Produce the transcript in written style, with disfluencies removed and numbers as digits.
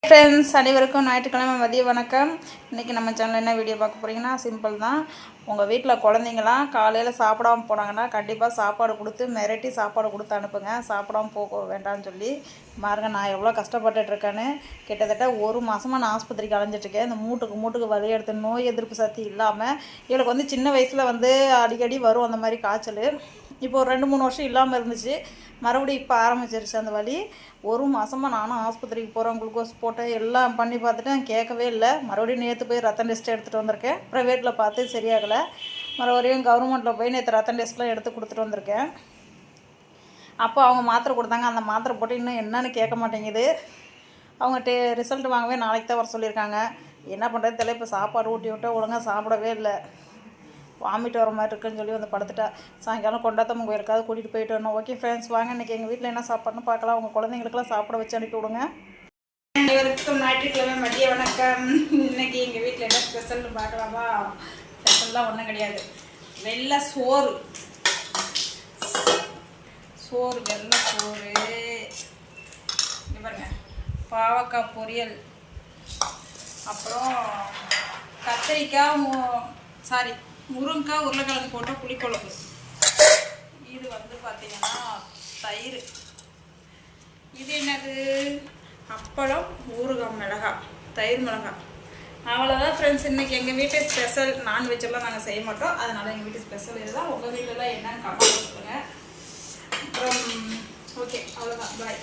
Friends அனைவருக்கும் ஞாயிற்றுக்கிழமை மதிய வணக்கம். இன்றைக்கி நம்ம சேனலில் என்ன வீடியோ பார்க்க போகிறீங்கன்னா, சிம்பிள் தான். உங்கள் வீட்டில் குழந்தைங்களாம் காலையில் சாப்பிடாமல் போனாங்கன்னா கண்டிப்பாக சாப்பாடு கொடுத்து மிரட்டி சாப்பாடு கொடுத்து அனுப்புங்க. சாப்பிடாமல் போக வேண்டாம்னு சொல்லி பாருங்க, நான் எவ்வளோ கஷ்டப்பட்டுட்ருக்கேன்னு. கிட்டத்தட்ட ஒரு மாதமாக நான் ஆஸ்பத்திரிக்கு அலைஞ்சிட்ருக்கேன். இந்த மூட்டுக்கு வலி எடுத்து நோய் எதிர்ப்பு சக்தி இல்லாமல் இவளுக்கு சின்ன வயசில் அடிக்கடி வரும் அந்த மாதிரி காய்ச்சல். இப்போ ஒரு 2-3 வருஷம் இல்லாமல் இருந்துச்சு. மறுபடியும் இப்போ ஆரம்பிச்சிருச்சு அந்த வலி. ஒரு மாதமாக நானும் ஆஸ்பத்திரிக்கு போகிறேன், குளுக்கோஸ் போட்டேன், எல்லாம் பண்ணி பார்த்துட்டேன், கேட்கவே இல்லை. மறுபடியும் நேற்று போய் ரத்தம் டெஸ்ட் எடுத்துகிட்டு வந்திருக்கேன். ப்ரைவேட்டில் பார்த்து சரியாகலை. மறுபடியும் கவர்மெண்ட்டில் போய் நேற்று ரத்தம் டெஸ்ட்லாம் எடுத்து கொடுத்துட்டு வந்திருக்கேன். அப்போ அவங்க மாத்திரை கொடுத்தாங்க. அந்த மாத்திரை போட்டு இன்னும் என்னன்னு கேட்க மாட்டேங்குது. அவங்க ரிசல்ட் வாங்கவே நாளைக்கு தான் வர சொல்லியிருக்காங்க. என்ன பண்ணுறது தெரியல. இப்போ சாப்பாடு ஊட்டி விட்டால் ஒழுங்காக சாப்பிடவே இல்லை. வாமிட் வர மாதிரி இருக்குன்னு சொல்லி படுத்துட்டா. சாயங்காலம் கொண்டாத்தம்மன் கோயிலுக்காவது கூட்டிகிட்டு போயிட்டு வரணும். ஓகே ஃப்ரெண்ட்ஸ், வாங்க இன்றைக்கி எங்கள் வீட்டில் என்ன சாப்பாடுன்னு பார்க்கலாம். உங்கள் குழந்தைங்களுக்குலாம் சாப்பிட வச்சு அனுப்பி விடுங்க. அனைவருக்கும் ஞாயிற்றுக்கிழமை மதிய வணக்கம். இன்றைக்கி எங்கள் வீட்டில் என்ன ஸ்பெஷல்னு பார்க்கலாமா? ஸ்பெஷல்லாம் ஒன்றும் கிடையாது. வெள்ளை சோறு வெள்ளை சோறு. இங்கே பாருங்க, பாவக்காய் பொரியல், அப்புறம் கத்திரிக்காய் முருங்கைக்காய் உருளைக்கிழங்கு போட்ட புளிக்குழம்பு. இது பார்த்தீங்கன்னா தயிர். இது என்னது? அப்பளம், ஊறுகாய், மிளகாய், தயிர் மிளகாய். அவ்வளோதான் ஃப்ரெண்ட்ஸ். இன்றைக்கி எங்கள் வீட்டு ஸ்பெஷல். நான்வெஜ்ஜெல்லாம் நாங்கள் செய்ய மாட்டோம். அதனால் எங்கள் வீட்டு ஸ்பெஷல் இதுதான். உங்கள் வீட்டிலலாம் என்னன்னு கமெண்ட் பண்ணுங்க. அப்புறம் ஓகே, அவ்வளோதான். பாய்.